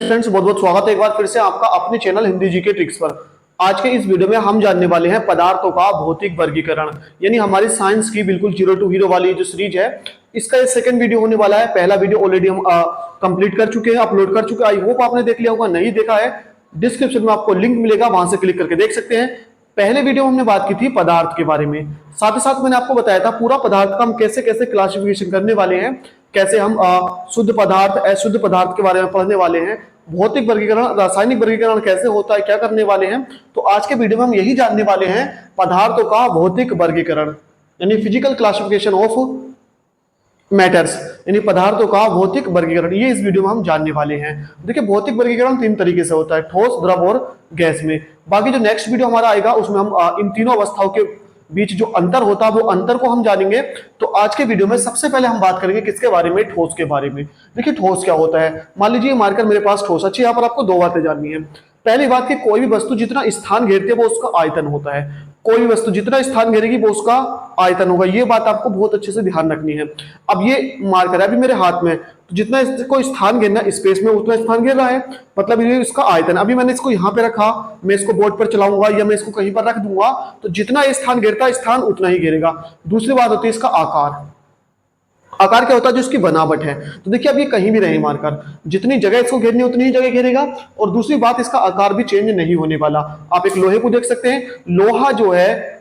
Friends, बहुत बहुत स्वागत है एक बार फिर से आपका अपने चैनल हिंदी जी के ट्रिक्स पर। आज के इस वीडियो में हम जानने वाले हैं पदार्थों का भौतिक वर्गीकरण, यानी हमारी साइंस की बिल्कुल जीरो टू हीरो वाली जो सीरीज है, इसका ये सेकंड वीडियो होने वाला है। पहला वीडियो ऑलरेडी हम कंप्लीट कर चुके हैं, अपलोड कर चुके हैं। आई होप आपने देख लिया होगा, नहीं देखा है डिस्क्रिप्शन में आपको लिंक मिलेगा, वहां से क्लिक करके देख सकते हैं। पहले वीडियो में हमने बात की थी पदार्थ के बारे में, साथ ही साथ मैंने आपको बताया था पूरा पदार्थ का हम कैसे कैसे क्लासिफिकेशन करने वाले हैं, कैसे हम शुद्ध पदार्थ अशुद्ध पदार्थ के बारे में पढ़ने वाले हैं, भौतिक वर्गीकरण रासायनिक वर्गीकरण कैसे होता है, क्या करने वाले हैं। तो आज के वीडियो में हम यही जानने वाले हैं पदार्थों का भौतिक वर्गीकरण, यानी फिजिकल क्लासिफिकेशन ऑफ मैटर्स, यानी पदार्थों का भौतिक वर्गीकरण। ये इस वीडियो में हम जानने वाले हैं। देखिए, भौतिक वर्गीकरण तीन तरीके से होता है, ठोस, द्रव और गैस में। बाकी जो नेक्स्ट वीडियो हमारा आएगा उसमें हम इन तीनों अवस्थाओं के बीच जो अंतर होता है वो अंतर को हम जानेंगे। तो आज के वीडियो में सबसे पहले हम बात करेंगे किसके बारे में, ठोस के बारे में। देखिए, ठोस क्या होता है। मान लीजिए मार्कर मेरे पास ठोस। अच्छी, यहाँ पर आपको दो बातें जाननी है। पहली बात कि कोई भी वस्तु जितना स्थान घेरती है वो उसका आयतन होता है। कोई भी वस्तु जितना स्थान घेरेगी वो उसका आयतन होगा। ये बात आपको बहुत अच्छे से ध्यान रखनी है। अब ये मार्कर है अभी मेरे हाथ में, तो जितना इसको स्थान घेरना स्पेस में उतना स्थान घेर रहा है, मतलब ये इसका आयतन। अभी मैंने इसको यहाँ पे रखा, मैं इसको बोर्ड पर चलाऊंगा या मैं इसको कहीं पर रख दूंगा, तो जितना स्थान घेरता है स्थान उतना ही घेरेगा। दूसरी बात होती है इसका आकार। आकार क्या होता है, जो इसकी बनावट है। तो देखिए, अब ये कहीं भी रहे मार्कर, जितनी जगह इसको घेरनी उतनी ही जगह घेरेगा। और दूसरी बात, इसका आकार भी चेंज नहीं होने वाला। आप एक लोहे को देख सकते हैं, लोहा जो है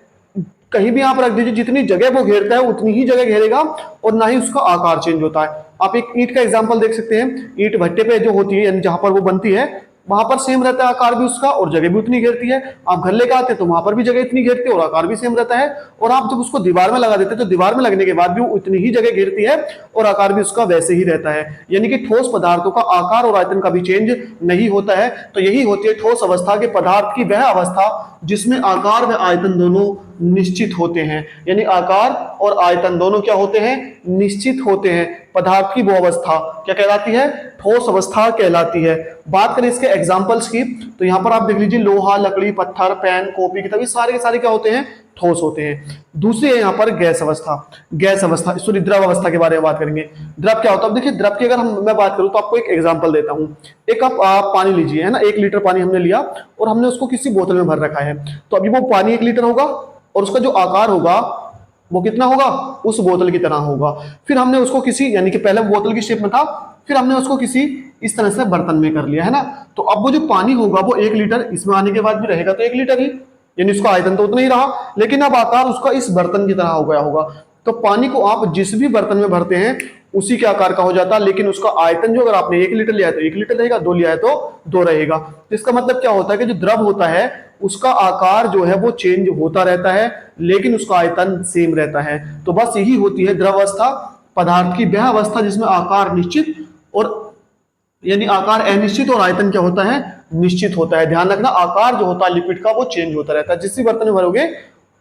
कहीं भी आप रख दीजिए, जितनी जगह वो घेरता है उतनी ही जगह घेरेगा और ना ही उसका आकार चेंज होता है। आप एक ईंट का एग्जांपल देख सकते हैं, ईंट भट्टे पे जो होती है यानी जहां पर वो बनती है वहां पर सेम रहता है आकार भी उसका और जगह भी उतनी घेरती है। आप घर लेकर आते हैं तो वहां पर भी जगह इतनी घेरती है और आकार भी सेम रहता है। और आप जब उसको दीवार में लगा देते हैं तो दीवार में लगने के बाद भी वो उतनी ही जगह घेरती है और आकार भी उसका वैसे ही रहता है। यानी कि ठोस पदार्थों का आकार और आयतन का भी चेंज नहीं होता है। तो यही होती है ठोस अवस्था के पदार्थ की वह अवस्था जिसमें आकार व आयतन दोनों निश्चित होते हैं। यानी आकार और आयतन दोनों क्या होते हैं, निश्चित होते हैं। पदार्थ की वो अवस्था क्या कहलाती है, ठोस अवस्था कहलाती है। बात करें इसके एग्जांपल्स की, तो यहां पर आप देख लीजिए, लोहा, लकड़ी, पत्थर, पेन, कॉपी, किताब, ये सारे के सारे क्या होते हैं, ठोस होते हैं। दूसरी है यहाँ पर गैस अवस्था। गैस अवस्था सॉरी द्रव अवस्था के बारे में बात करेंगे। द्रव क्या होता है, अब देखिए द्रव की अगर मैं बात करूं तो आपको एक एग्जांपल देता हूं। एक आप पानी लीजिए, है ना, 1 लीटर पानी हमने लिया और हमने उसको किसी बोतल में भर रखा है। तो अभी वो पानी 1 लीटर होगा और उसका जो आकार होगा वो कितना होगा, उस बोतल की तरह होगा। फिर हमने उसको किसी, यानी कि पहले बोतल की शेप में था, फिर हमने उसको किसी इस तरह से बर्तन में कर लिया, है ना। तो अब वो जो पानी होगा वो 1 लीटर इसमें आने के बाद भी रहेगा तो 1 लीटर ही, यानी उसका आयतन तो उतना ही रहा, लेकिन अब आकार उसका इस बर्तन की तरह हो गया होगा। तो पानी को आप जिस भी बर्तन में भरते हैं उसी के आकार का हो जाता है, लेकिन उसका आयतन जो, अगर आपने 1 लीटर लिया है तो 1 लीटर रहेगा, 2 लिया है तो 2 रहेगा। तो इसका मतलब क्या होता है कि जो द्रव होता है उसका आकार जो है वो चेंज होता रहता है, लेकिन उसका आयतन सेम रहता है। तो बस यही होती है द्रव अवस्था, पदार्थ की वह अवस्था जिसमें आकार निश्चित और यानी आकार अनिश्चित और आयतन क्या होता है, निश्चित होता है। ध्यान रखना, आकार जो होता है लिक्विड का वो चेंज होता रहता है, जिस भी बर्तन में भरोगे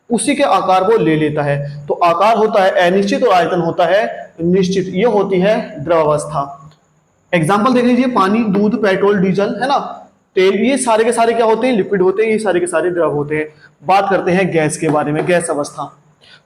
उसी के आकार वो ले लेता है। तो आकार होता है अनिश्चित और आयतन होता है निश्चित। ये होती है द्रव अवस्था। एग्जाम्पल देख लीजिए, पानी, दूध, पेट्रोल, डीजल, है ना, तेल, ये सारे के सारे क्या होते हैं, लिक्विड होते हैं, ये सारे के सारे द्रव होते हैं। बात करते हैं गैस के बारे में, गैस अवस्था।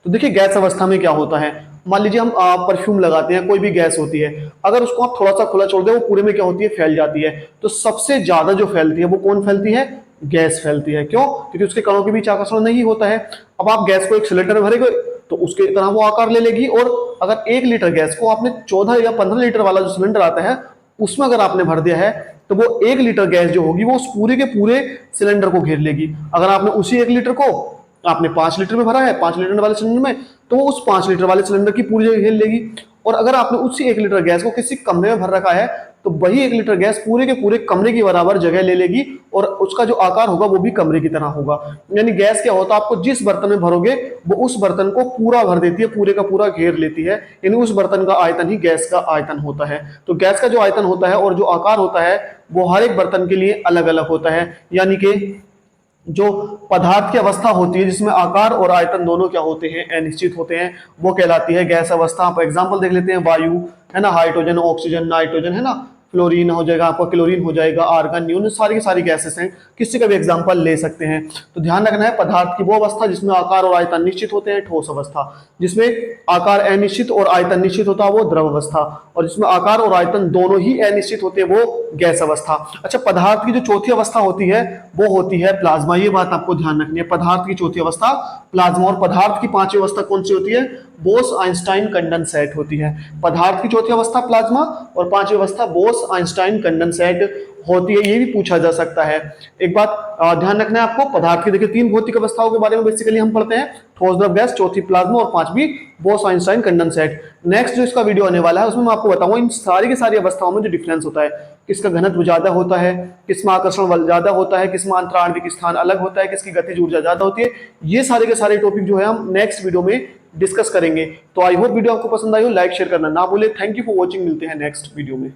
तो देखिए, गैस अवस्था में क्या होता है, मान लीजिए हम परफ्यूम लगाते हैं, कोई भी गैस होती है, अगर उसको आप थोड़ा सा खुला छोड़ दें वो पूरे में क्या होती है, फैल जाती है। तो सबसे ज्यादा जो फैलती है वो कौन फैलती है, गैस फैलती है। क्यों, क्योंकि उसके कणों के बीच आकर्षण नहीं होता है। अब आप गैस को एक सिलेंडर में भरेंगे तो उसके तरह वो आकार ले लेगी, और अगर 1 लीटर गैस को आपने 14 या 15 लीटर वाला जो सिलेंडर आता है उसमें अगर आपने भर दिया है तो वो 1 लीटर गैस जो होगी वो उस पूरे के पूरे सिलेंडर को घेर लेगी। अगर आपने उसी 1 लीटर को आपने 5 लीटर में भरा है, 5 लीटर वाले सिलेंडर में, तो वो उस 5 लीटर वाले सिलेंडर की पूरी जगह घेर लेगी। और अगर आपने उसी 1 लीटर गैस को किसी कमरे में भर रखा है तो वही 1 लीटर गैस पूरे के पूरे कमरे की बराबर जगह ले लेगी और उसका जो आकार होगा वो भी कमरे की तरह होगा। यानी गैस क्या होता है, आपको जिस बर्तन में भरोगे वो उस बर्तन को पूरा भर देती है, पूरे का पूरा घेर लेती है। यानी उस बर्तन का आयतन ही गैस का आयतन होता है। तो गैस का जो आयतन होता है और जो आकार होता है वो हर एक बर्तन के लिए अलग अलग होता है। यानी कि जो पदार्थ की अवस्था होती है जिसमें आकार और आयतन दोनों क्या होते हैं, अनिश्चित होते हैं, वो कहलाती है गैस अवस्था। आप एग्जांपल देख लेते हैं, वायु, है ना, हाइड्रोजन, ऑक्सीजन, नाइट्रोजन, है ना, फ्लोरीन हो जाएगा, आपका क्लोरीन हो जाएगा, आर्गन, न्यून, सारी की सारी गैसेस हैं। किसी का भी एग्जांपल ले सकते हैं। तो ध्यान रखना है, पदार्थ की वो अवस्था जिसमें आकार और आयतन निश्चित होते हैं, ठोस अवस्था। जिसमें आकार अनिश्चित और आयतन निश्चित होता है वो द्रव अवस्था, और जिसमें आकार और आयतन दोनों ही अनिश्चित होते हैं वो गैस अवस्था। अच्छा, पदार्थ की जो चौथी अवस्था होती है वो होती है प्लाज्मा। ये बात आपको ध्यान रखनी है, पदार्थ की चौथी अवस्था प्लाज्मा। और पदार्थ की पांचवी अवस्था कौन सी होती है? बोस आइंस्टाइन कंडेंसेट होती है। पदार्थ की चौथी अवस्था प्लाज्मा और पांचवी अवस्था बोस आइंस्टाइन कंडेंसेट होती है। ये भी पूछा जा सकता है। एक बात ध्यान रखना है आपको, पदार्थ की देखिए तीन भौतिक अवस्थाओं के बारे में बेसिकली हम पढ़ते हैं, ठोस, द्रव, गैस, चौथी प्लाज्मा और पांचवी बोस आइंस्टाइन कंडेंसेट। नेक्स्ट जो इसका वीडियो आने वाला है उसमें मैं आपको बताऊंगा इन सारी की सारी अवस्थाओं में जो डिफरेंस होता है, किसका घनत्व ज्यादा होता है, किसमें आकर्षण बल ज्यादा होता है, किसमें अंतराणविक स्थान अलग होता है, किसकी गतिज ऊर्जा ज्यादा होती है। ये सारे के सारे टॉपिक जो है हम नेक्स्ट वीडियो में डिस्कस करेंगे। तो आई होप वीडियो आपको पसंद आई हो, लाइक शेयर करना ना भूले। थैंक यू फॉर वॉचिंग, मिलते हैं नेक्स्ट वीडियो में।